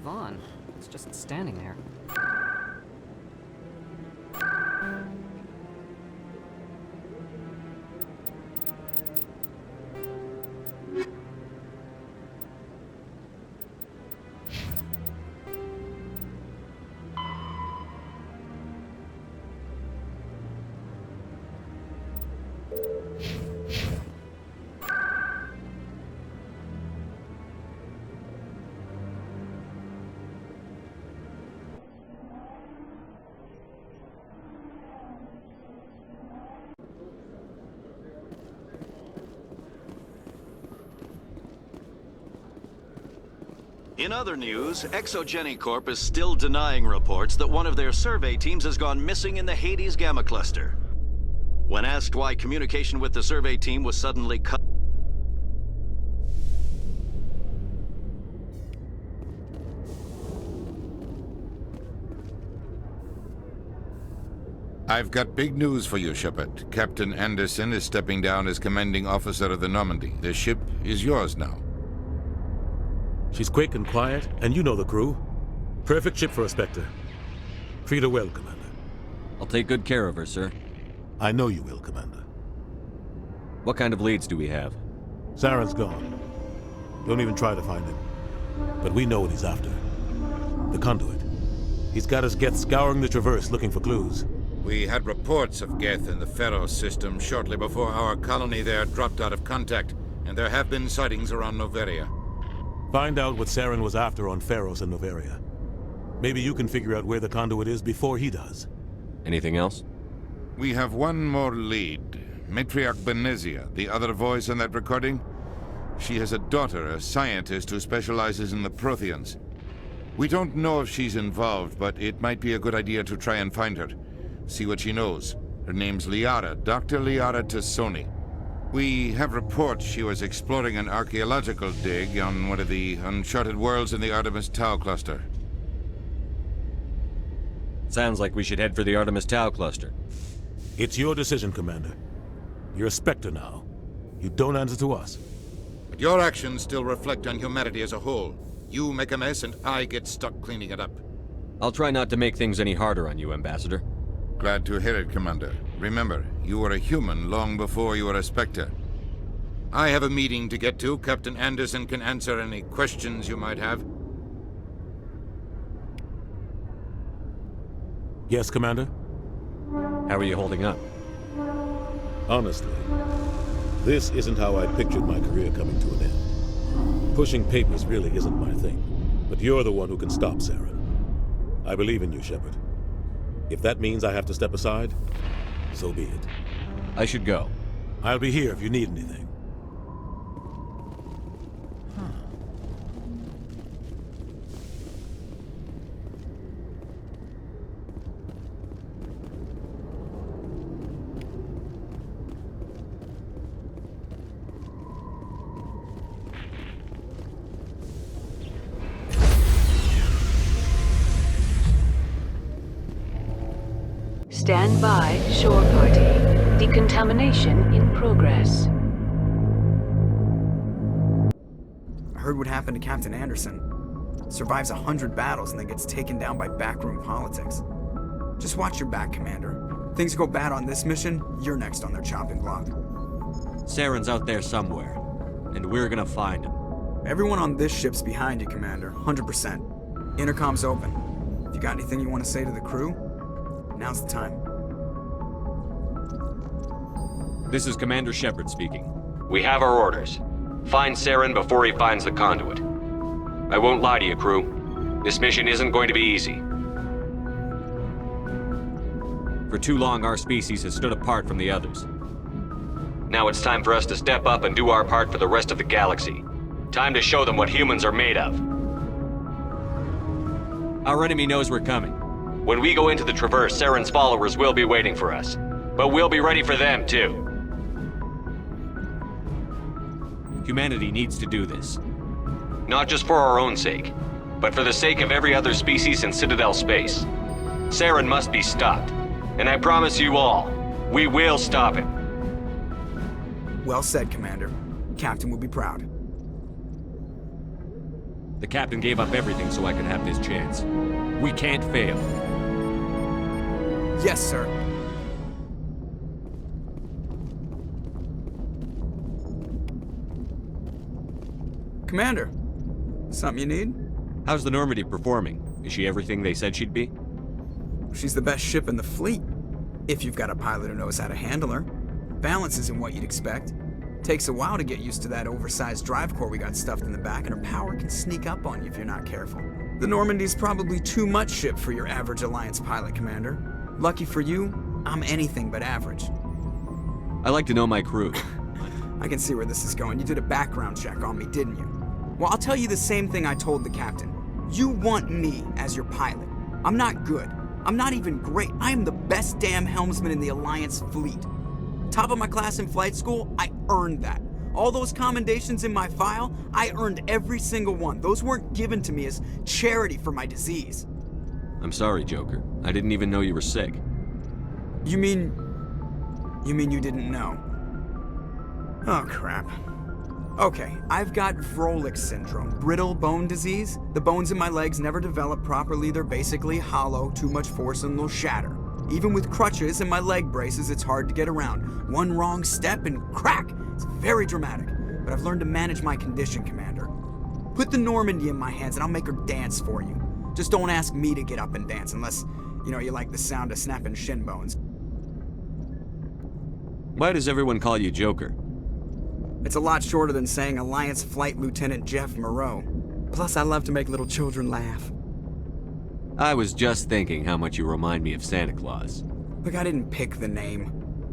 move on. It's just standing there. In other news, ExoGeniCorp is still denying reports that one of their survey teams has gone missing in the Hades Gamma Cluster. When asked why communication with the survey team was suddenly cut, I've got big news for you, Shepard. Captain Anderson is stepping down as commanding officer of the Normandy. The ship is yours now. She's quick and quiet, and you know the crew. Perfect ship for a Spectre. Treat her well, Commander. I'll take good care of her, sir. I know you will, Commander. What kind of leads do we have? Saren's gone. Don't even try to find him. But we know what he's after. The Conduit. He's got his Geth scouring the Traverse looking for clues. We had reports of Geth in the Pharos system shortly before our colony there dropped out of contact, and there have been sightings around Noveria. Find out what Saren was after on Pharos and Noveria. Maybe you can figure out where the Conduit is before he does. Anything else? We have one more lead. Matriarch Benezia, the other voice in that recording. She has a daughter, a scientist who specializes in the Protheans. We don't know if she's involved, but it might be a good idea to try and find her. See what she knows. Her name's Liara, Dr. Liara Tassoni. We have reports she was exploring an archaeological dig on one of the uncharted worlds in the Artemis Tau cluster. Sounds like we should head for the Artemis Tau cluster. It's your decision, Commander. You're a Spectre now. You don't answer to us. But your actions still reflect on humanity as a whole. You make a mess and I get stuck cleaning it up. I'll try not to make things any harder on you, Ambassador. Glad to hear it, Commander. Remember, you were a human long before you were a Spectre. I have a meeting to get to. Captain Anderson can answer any questions you might have. Yes, Commander? How are you holding up? Honestly, this isn't how I pictured my career coming to an end. Pushing papers really isn't my thing, but you're the one who can stop Saren. I believe in you, Shepard. If that means I have to step aside, so be it. I should go. I'll be here if you need anything. Stand by, shore party. Decontamination in progress. I heard what happened to Captain Anderson. Survives 100 battles and then gets taken down by backroom politics. Just watch your back, Commander. Things go bad on this mission, you're next on their chopping block. Saren's out there somewhere, and we're gonna find him. Everyone on this ship's behind you, Commander. 100%. Intercom's open. If you got anything you want to say to the crew, now's the time. This is Commander Shepard speaking. We have our orders. Find Saren before he finds the Conduit. I won't lie to you, crew. This mission isn't going to be easy. For too long, our species has stood apart from the others. Now it's time for us to step up and do our part for the rest of the galaxy. Time to show them what humans are made of. Our enemy knows we're coming. When we go into the Traverse, Saren's followers will be waiting for us. But we'll be ready for them, too. Humanity needs to do this. Not just for our own sake, but for the sake of every other species in Citadel space. Saren must be stopped. And I promise you all, we will stop him. Well said, Commander. Captain will be proud. The captain gave up everything so I could have this chance. We can't fail. Yes, sir. Commander, something you need? How's the Normandy performing? Is she everything they said she'd be? She's the best ship in the fleet, if you've got a pilot who knows how to handle her. Balance isn't what you'd expect. Takes a while to get used to that oversized drive core we got stuffed in the back, and her power can sneak up on you if you're not careful. The Normandy's probably too much ship for your average Alliance pilot, Commander. Lucky for you, I'm anything but average. I like to know my crew. I can see where this is going. You did a background check on me, didn't you? Well, I'll tell you the same thing I told the captain. You want me as your pilot. I'm not good. I'm not even great. I am the best damn helmsman in the Alliance fleet. Top of my class in flight school, I earned that. All those commendations in my file, I earned every single one. Those weren't given to me as charity for my disease. I'm sorry, Joker. I didn't even know you were sick. You mean you didn't know? Oh, crap. Okay, I've got Vrolik syndrome, brittle bone disease. The bones in my legs never develop properly. They're basically hollow, too much force and they'll shatter. Even with crutches and my leg braces, it's hard to get around. One wrong step and crack! It's very dramatic, but I've learned to manage my condition, Commander. Put the Normandy in my hands and I'll make her dance for you. Just don't ask me to get up and dance unless, you like the sound of snapping shin bones. Why does everyone call you Joker? It's a lot shorter than saying Alliance Flight Lieutenant Jeff Moreau. Plus, I love to make little children laugh. I was just thinking how much you remind me of Santa Claus. Look, I didn't pick the name.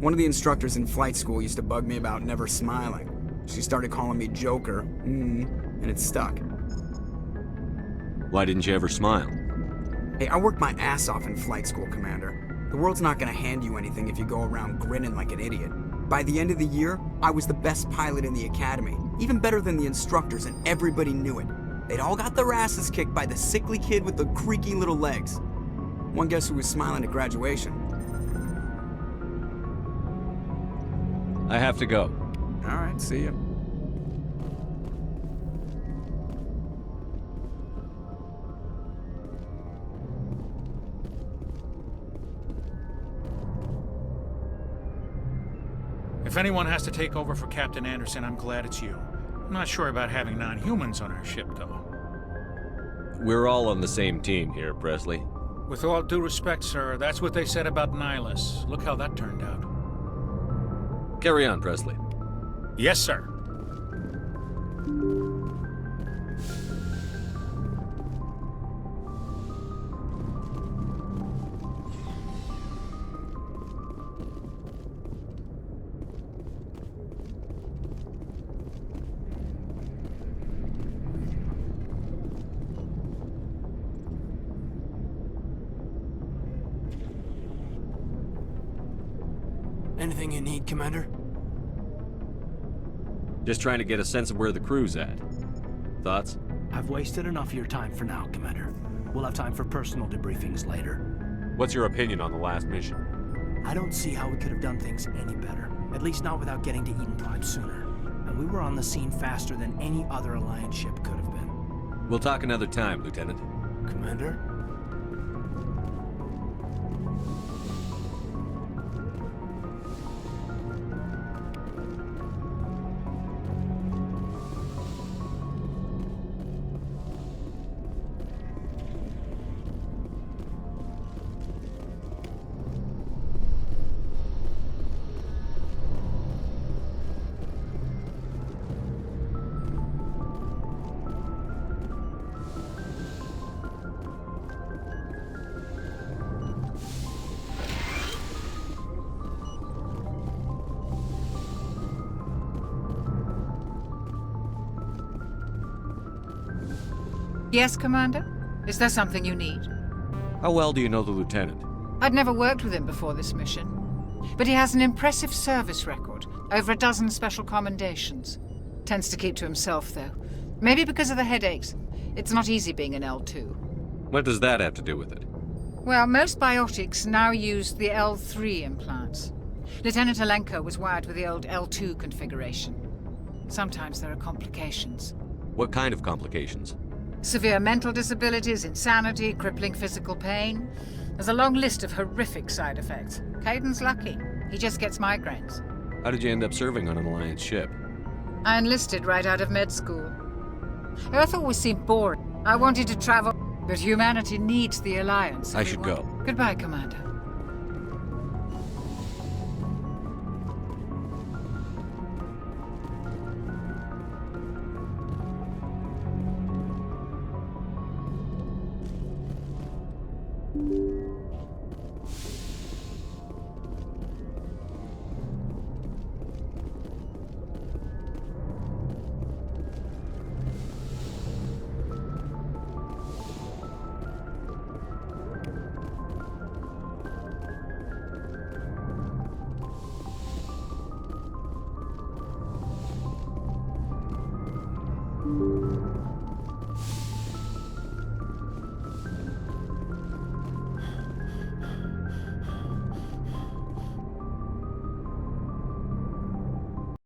One of the instructors in flight school used to bug me about never smiling. She started calling me Joker, and it stuck. Why didn't you ever smile? Hey, I worked my ass off in flight school, Commander. The world's not gonna hand you anything if you go around grinning like an idiot. By the end of the year, I was the best pilot in the academy, even better than the instructors, and everybody knew it. They'd all got their asses kicked by the sickly kid with the creaky little legs. One guess who was smiling at graduation? I have to go. All right, see ya. If anyone has to take over for Captain Anderson, I'm glad it's you. I'm not sure about having non-humans on our ship, though. We're all on the same team here, Presley. With all due respect, sir, that's what they said about Nihilus. Look how that turned out. Carry on, Presley. Yes, sir. Anything you need, Commander? Just trying to get a sense of where the crew's at. Thoughts? I've wasted enough of your time for now, Commander. We'll have time for personal debriefings later. What's your opinion on the last mission? I don't see how we could have done things any better. At least not without getting to Eden Prime sooner. And we were on the scene faster than any other Alliance ship could have been. We'll talk another time, Lieutenant. Commander? Yes, Commander? Is there something you need? How well do you know the Lieutenant? I'd never worked with him before this mission. But he has an impressive service record, over a dozen special commendations. Tends to keep to himself, though. Maybe because of the headaches. It's not easy being an L2. What does that have to do with it? Well, most biotics now use the L3 implants. Lieutenant Alenko was wired with the old L2 configuration. Sometimes there are complications. What kind of complications? Severe mental disabilities, insanity, crippling physical pain. There's a long list of horrific side effects. Caden's lucky. He just gets migraines. How did you end up serving on an Alliance ship? I enlisted right out of med school. Earth always seemed boring. I wanted to travel, but humanity needs the Alliance. I should go. Goodbye, Commander. you